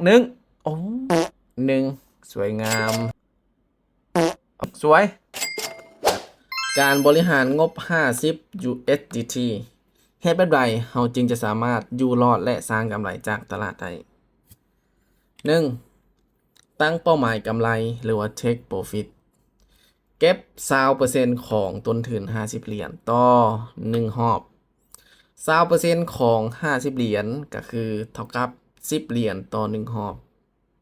1โอ้1สวยงามสวยการบริหารงบ50 USDT เฮ็ดแบบใดเฮาจึงจะสามารถอยู่รอดและสร้างกำไรจากตลาดได้1ตั้งเป้าหมายกำไรหรือว่า Take Profit เก็บ20%ของต้นทุน50เหรียญต่อ1รอบ20%ของ50เหรียญก็คือเท่ากับ10เหรียญต่อ1รอบ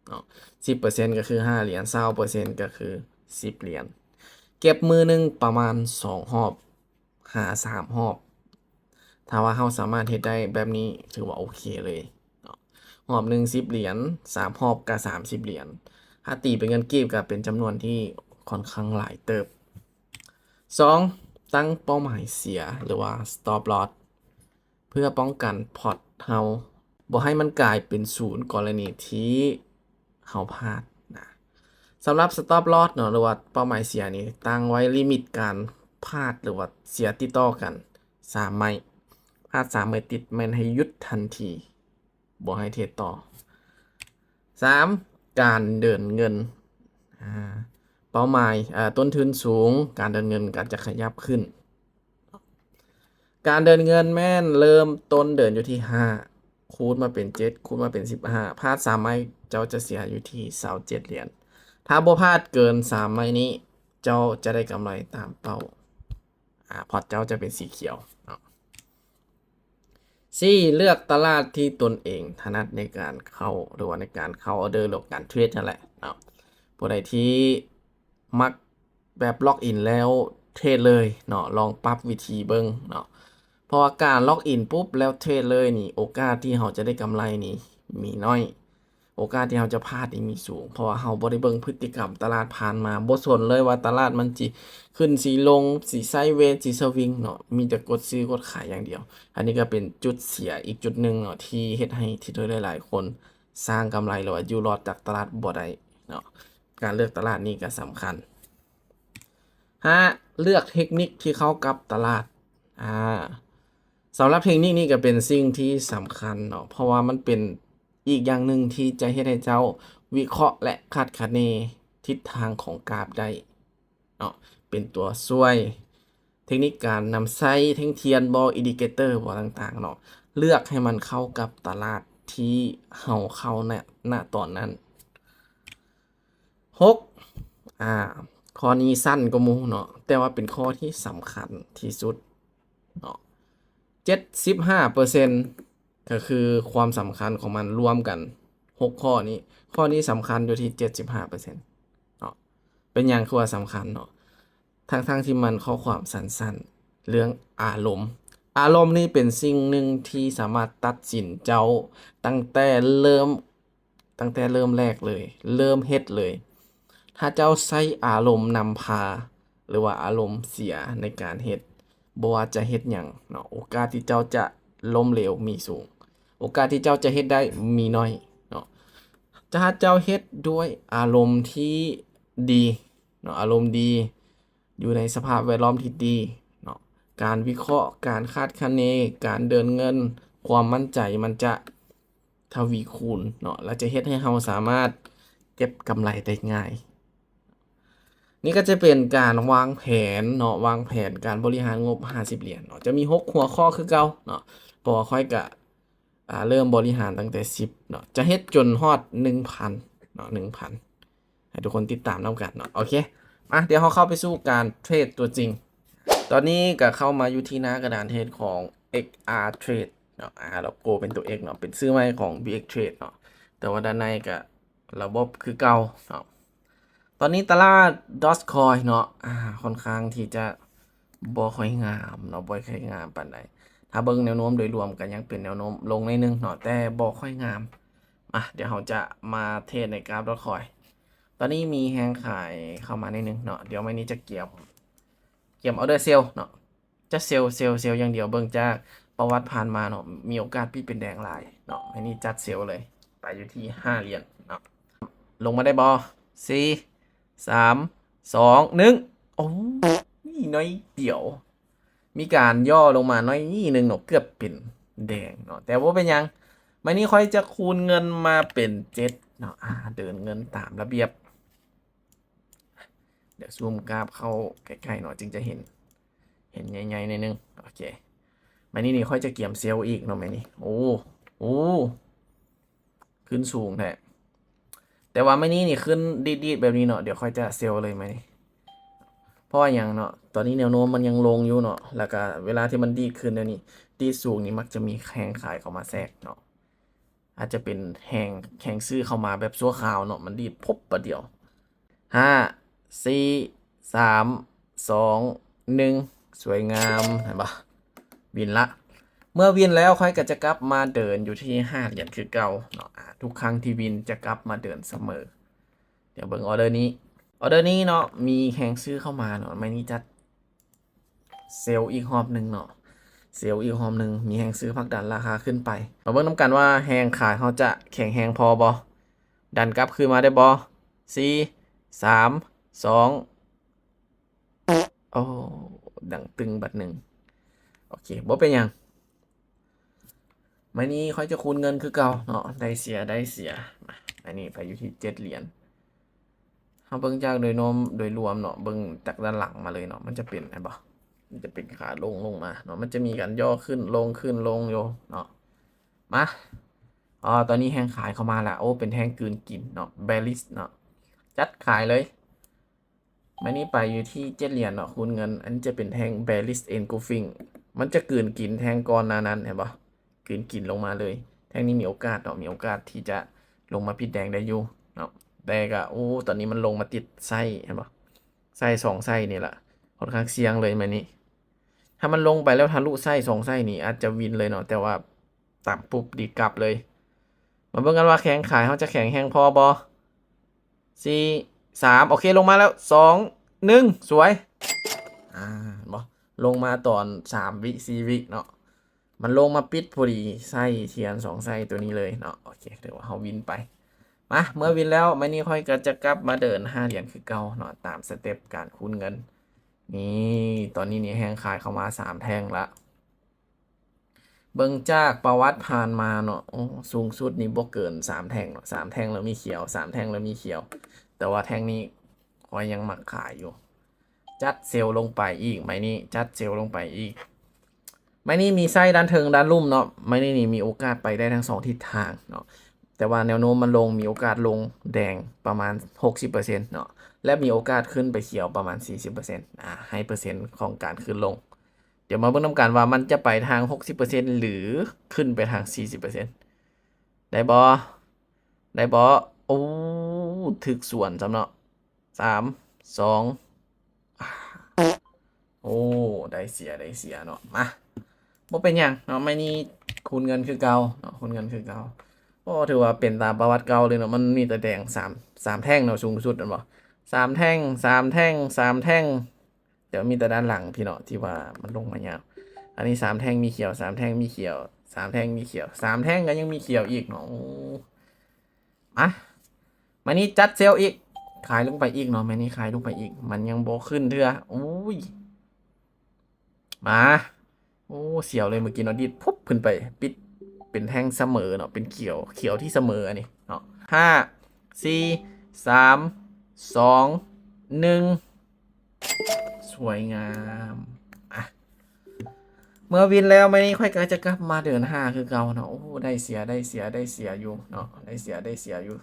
เนาะ10%ก็คือ5เหรียญ20%ก็คือ10เหรียญเก็บมือหนึ่งประมาณ2รอบหา3รอบถ้าว่าเราสามารถเฮ็ดได้แบบนี้ถือว่าโอเคเลยเนาะรอบหนึ่ง10เหรียญ3รอบก็30เหรียญถ้าตีเป็นเงินกีบก็เป็นจำนวนที่ค่อนข้างหลายเติบ2ตั้งเป้าหมายเสียหรือว่า stop loss เพื่อป้องกันพอร์ตเฮาบ่ให้มันกลายเป็นศูนย์กรณีที่เฮาพลาดนะสำหรับ stop loss เนาะหรือว่าเป้าหมายเสียนี่ตั้งไว้ลิมิตการพลาดหรือว่าเสียติดต่อกัน3ไม้พลาด3ไม้ติดแม่นให้หยุดทันทีบ่ให้เทรดต่อ3การเดินเงินเป้าหมายต้นทุนสูงการเดินเงินก็จะขยับขึ้นการเดินเงินแม่นเริ่มต้นเดินอยู่ที่5คูณมาเป็น7คูณมาเป็น15พลาด3ไม้เจ้าจะเสียอยู่ที่27เหรียญถ้าบ่พลาดเกิน3ไม้นี้เจ้าจะได้กำไรตามเป้าพอร์ตเจ้าจะเป็นสีเขียว4เลือกตลาดที่ตนเองถนัดในการเข้าหรือว่าในการเข้าออเดอร์หรือการเทรดนั่นแหละเนาะผู้ใดที่มักแบบล็อกอินแล้วเทรดเลยเนาะลองปรับวิธีเบิ่งเนาะเพราะว่าการล็อกอินปุ๊บแล้วเทรดเลยนี่โอกาสที่เราจะได้กำไรนี่มีน้อยโอกาสที่เราจะพลาดนี่มีสูงเพราะว่าเราบ่ได้เบิ่งพฤติกรรมตลาดผ่านมาบ่สนเลยว่าตลาดมันสิขึ้นสิลงสิไซด์เวย์สิสวิงเนาะมีแต่กดซื้อกดขายอย่างเดียวอันนี้ก็เป็นจุดเสียอีกจุดหนึ่งเนาะที่เฮ็ดให้ที่โดยหลายๆคนสร้างกำไรหรือว่าอยู่รอดจากตลาดบ่ได้เนาะการเลือกตลาดนี่ก็สำคัญ5เลือกเทคนิคที่เข้ากับตลาดสำหรับเทคนิคนี้ก็เป็นสิ่งที่สำคัญเนาะเพราะว่ามันเป็นอีกอย่างหนึ่งที่จะเฮ็ดให้เจ้าวิเคราะห์และคาดคะเนทิศทางของกราฟได้เนาะเป็นตัวช่วยเทคนิคการนำไซส์ทั้งเทียนบอลอินดิเคเตอร์บอลต่างๆเนาะเลือกให้มันเข้ากับตลาดที่เฮาเข้าณตอนนั้น6ข้อนี้สั้นก็มูเนาะแต่ว่าเป็นข้อที่สำคัญที่สุดเนาะ75%ก็คือความสำคัญของมันรวมกัน6ข้อนี้สำคัญอยู่ที่75%เนาะเป็นอย่างคือว่าสำคัญเนาะทั้งที่มันข้อความสั้นๆเรื่องอารมณ์นี่เป็นสิ่งหนึ่งที่สามารถตัดสินเจ้าตั้งแต่เริ่มแรกเลยเริ่มเฮ็ดเลยถ้าเจ้าใช้อารมณ์นำพาหรือว่าอารมณ์เสียในการเฮ็ดบ่ว่าจะเฮ็ดหยังเนาะโอกาสที่เจ้าจะล้มเหลวมีสูงโอกาสที่เจ้าจะเฮ็ดได้มีน้อยเนาะถ้าเจ้าเฮ็ดด้วยอารมณ์ที่ดีเนาะอารมณ์ดีอยู่ในสภาพแวดล้อมที่ดีเนาะการวิเคราะห์การคาดคะเนการเดินเงินความมั่นใจมันจะทวีคูณเนาะและจะเฮ็ดให้เราสามารถเก็บกำไรได้ง่ายนี่ก็จะเป็นการวางแผนเนาะวางแผนการบริหารงบ50เหรียญเนาะจะมี6หัวข้อคือเก่าเนาะพอค่อยกะเริ่มบริหารตั้งแต่10เนาะจะเฮ็ดจนฮอด 1,000 เนาะ 1,000 ให้ทุกคนติดตามนำกันเนาะโอเคมาเดี๋ยวเราเข้าไปสู่การเทรดตัวจริงตอนนี้ก็เข้ามาอยู่ที่หน้ากระดานเทรดของ XR Trade เนาะโลโก้เป็นตัว X เนาะเป็นชื่อใหม่ของ BX Trade เนาะแต่ว่าด้านในก็ระบบคือเก่าเนาะตอนนี้ตลาด Dogecoin เนาะค่อนข้างที่จะบ่ค่อยงามเนาะบ่ค่อยงามปานใดถ้าเบิ่งแนวโน้มโดยรวมก็ยังเป็นแนวโน้มลงในนึงเนาะแต่บ่ค่อยงามเดี๋ยวเราจะมาเทรดในกราฟ Dogecoin ตอนนี้มีแฮงขายเข้ามาในนึงเนาะเดี๋ยวไม่นี้จะเกี่ยวออเดอร์เซลเนาะจะเซลอย่างเดียวเบิ่งจากประวัติผ่านมาเนาะมีโอกาสพี่เป็นแดงลายเนาะอันนี้จัดเซลเลยไปอยู่ที่5เหรียญเนาะลงมาได้บ่4 3 2 1โอ้นี่น้อยเดียวมีการย่อลงมาน้อยนิดนึงเนาะเกือบเป็นแดงเนาะแต่ว่าเป็นยัง ไม่นี้ค่อยจะคูณเงินมาเป็น7เนาะเดินเงินตามระเบียบเดี๋ยวซูมกราฟเข้าใกล้ๆหน่อยจึงจะเห็นใหญ่ๆนิดนึงโอเคไม่นี้นี่ค่อยจะเกี่ยมเซลล์อีกเนาะไม่นี้โอ้ขึ้นสูงแท้แต่ว่าไม่นี้นี่ขึ้นดีดแบบนี้เนาะเดี๋ยวค่อยจะเซลล์เลยไหมนี่เพราะว่าอย่างเนาะตอนนี้แนวโน้มมันยังลงอยู่เนาะแล้วก็เวลาที่มันดีดขึ้นเดี๋ยวนี้ดีดสูงนี่มักจะมีแข่งขายเข้ามาแทรกเนาะอาจจะเป็นแข่งซื้อเข้ามาแบบชั่วคราวเนาะมันดีดพบประเดียว5 4 3 2 1สวยงามเห็นปะวินละเมื่อวินแล้วค่อยก็จะกลับมาเดินอยู่ที่5 เหรียญคือเก่าเนาะทุกครั้งที่วินจะกลับมาเดินเสมอเดี๋ยวเบิ่งออเดอร์นี้เนาะมีแข่งซื้อเข้ามาเนาะไม่นี้จัดเซลล์อีกรอบหนึ่งเนาะเซลล์อีกรอบหนึ่งมีแข่งซื้อพักดันราคาขึ้นไปมาเบิ่งน้ำกันว่าแข่งขายเขาจะแข่งแข่งพอบอดันกลับคืนมาได้บอ4 3 2โอ้ดังตึงบัดหนึ่งโอเคบ่เป็นยังไม่นี้ค่อยจะคูณเงินคือเก่าเนาะได้เสียมาอันนี้ไปอยู่ที่7 เหรียญเขาเบิ่งจากโดยรวมเนาะเบิ่งจากด้านหลังมาเลยเนาะมันจะเป็นไงบ่มันจะเป็นขาลงมาเนาะมันจะมีการย่อขึ้นลงโยเนาะมาตอนนี้แห้งขายเข้ามาแล้วโอ้เป็นแห้งกลืนกินเนาะเบลลิสเนาะจัดขายเลยไม่นี้ไปอยู่ที่7 เหรียญเนาะคูณเงินอันนี้จะเป็นแท่ง bearish engulfing มันจะกลืนกินแท่งก่อนหน้านั้นเห็นปะกลืนกินลงมาเลยแท่งนี้มีโอกาสเนาะมีโอกาสที่จะลงมาพิดแดงได้อยู่เนาะแต่ก็โอ้ตอนนี้มันลงมาติดไส้เห็นปะไส้2 ไส้นี่แหละค่อนข้างเสี่ยงเลยมันนี้ถ้ามันลงไปแล้วทะลุไส้2 ไส้นี่อาจจะวินเลยเนาะแต่ว่าต่ำปุ๊บดีกลับเลยมาเบิ่งกันว่าแข็งขายเขาจะแข็งแห้งพอบอ4 3โอเคลงมาแล้ว2 1สวยบอลงมาตอน3 วิ4 วิเนาะมันลงมาปิดพอดีไส้เทียน2 ไส้ตัวนี้เลยเนาะโอเคเดี๋ยวเขาวินไปมาเมื่อวินแล้วไม่นี่ค่อยก็จะกลับมาเดิน5 เหรียญคือเก่าเนาะตามสเต็ปการคูณเงินนี่ตอนนี้นี่แห้งขายเข้ามา3 แท่งละเบิ่งจากประวัติผ่านมาเนาะสูงสุดนี่บ่เกิน3 แท่งเนาะ3 แท่งแล้วมีเขียว3 แท่งแล้วมีเขียวแต่ว่าแท่งนี้คอยยังหมักขายอยู่จัดเซลล์ลงไปอีกไหมนี่จัดเซลล์ลงไปอีกไม่นี่มีไส้ด้านเทิงด้านลุ่มเนาะไม่นี่มีโอกาสไปได้ทั้ง2 ทิศทางเนาะแต่ว่าแนวโน้มมันลงมีโอกาสลงแดงประมาณ 60%เนาะและมีโอกาสขึ้นไปเขียวประมาณ 40%ให้เปอร์เซ็นต์ของการขึ้นลงเดี๋ยวมาเบิ่งนำกันว่ามันจะไปทาง 60%หรือขึ้นไปทาง 40%ได้บอโอ้ถึกส่วนสำเนาะ3 2โอ้ได้เสียเนาะมาบ่เป็นอย่างเนาะไม่นี่คูณเงินคือเก่าเนาะคูณเงินคือเก่าโอ้ถือว่าเป็นตามประวัติเก่าเลยเนาะมันมีแต่แดงสามแท่งเนาะสูงสุดนั่นบ่3 แท่งเดี๋ยวมีแต่ด้านหลังพี่เนาะที่ว่ามันลงมายาวอันนี้3 แท่งมีเขียว3 แท่งมีเขียว3 แท่งมีเขียว3 แท่งก็ยังมีเขียวอีกเนาะมานี่จัดเซลล์อีกขายลงไปอีกเนาะมานี่ขายลงไปอีกมันยังโบขึ้นเถอะอุ้ยมาโอ้เสียวเลยเมื่อกี้เนาะดิดปุ๊บขึ้นไปปิดเป็นแท่งเสมอเนาะเป็นเขียวที่เสมออันนี้เนาะ5 4 3 2 1สวยงามเมื่อวินแล้วไม่นี่ค่อยก็จะกลับมาเดิน5คือเก่าเนาะโอ้ได้เสียอยู่เนาะได้เสียอยู่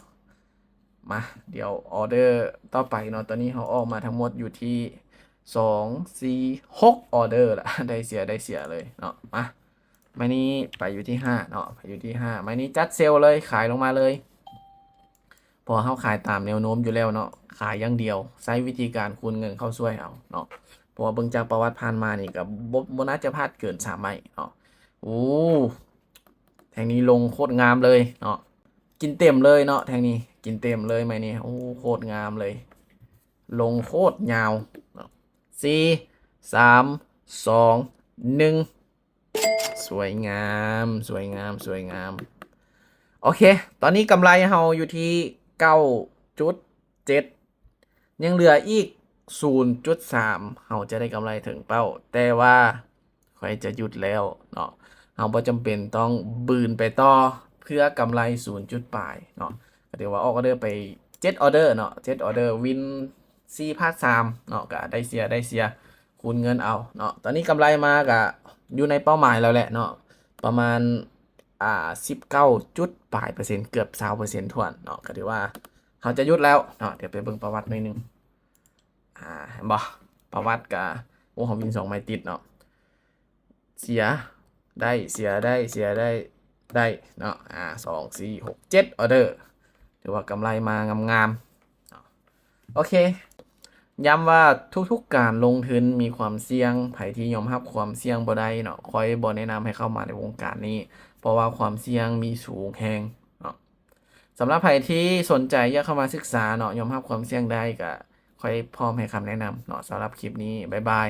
มาเดี๋ยวออเดอร์ต่อไปเนาะตอนนี้เขาออกมาทั้งหมดอยู่ที่2 4 6ออเดอร์ละได้เสียเลยเนาะมาไม่นี้ไปอยู่ที่5เนาะไปอยู่ที่5ไม่นี้จัดเซลล์เลยขายลงมาเลยพอเขาขายตามแนวโน้มอยู่แล้วเนาะขายอย่างเดียวใช้วิธีการคูณเงินเข้าช่วยเอาเนาะเพราะว่าเบิ่งจากประวัติผ่านมานี่กับบ่น่าจะพลาดเกิน3 ใบเนาะโอ้แทงนี้ลงโคตรงามเลยเนาะกินเต็มเลยเนาะแทงนี้กินเต็มเลยไหมนี่โอ้โคตรงามเลยลงโคตรยาว4 3 2 1สวยงามโอเคตอนนี้กำไรเฮาอยู่ที่9.7ยังเหลืออีก0.3เฮาจะได้กำไรถึงเป้าแต่ว่าค่อยจะหยุดแล้วเนาะเฮาบ่จำเป็นต้องบืนไปต่อ พื่อกำไร0จุดปลายเนาะก็ถือว่าออกออเดอร์ไป7ออเดอร์เนาะ7ออเดอร์วิน4พาร์ท3เนาะก็ได้เสียคูณเงินเอาเนาะตอนนี้กำไรมาก็อยู่ในเป้าหมายแล้วแหละเนาะประมาณ19จุดปลายเปอร์เซ็นต์เกือบ20%ถ้วนเนาะก็ถือว่าเขาจะหยุดแล้วเนาะเดี๋ยวไปเบิ่งประวัติหน่อยหนึงเห็นบ่ประวัติกับของวิน2ไม้ติดเนาะเสียได้เสียได้เนาะ2 4 6 7ออเดอร์ถือว่ากำไรมางามๆโอเคย้ำว่าทุกๆการลงทุนมีความเสี่ยงไผที่ยอมรับความเสี่ยงบ่ได้เนาะคอยบ่แนะนำให้เข้ามาในวงการนี้เพราะว่าความเสี่ยงมีสูงแฮงเนาะสำหรับไผที่สนใจอยากเข้ามาศึกษาเนาะยอมรับความเสี่ยงได้ก็ค่อยพร้อมให้คำแนะนำเนาะสำหรับคลิปนี้บ๊ายบาย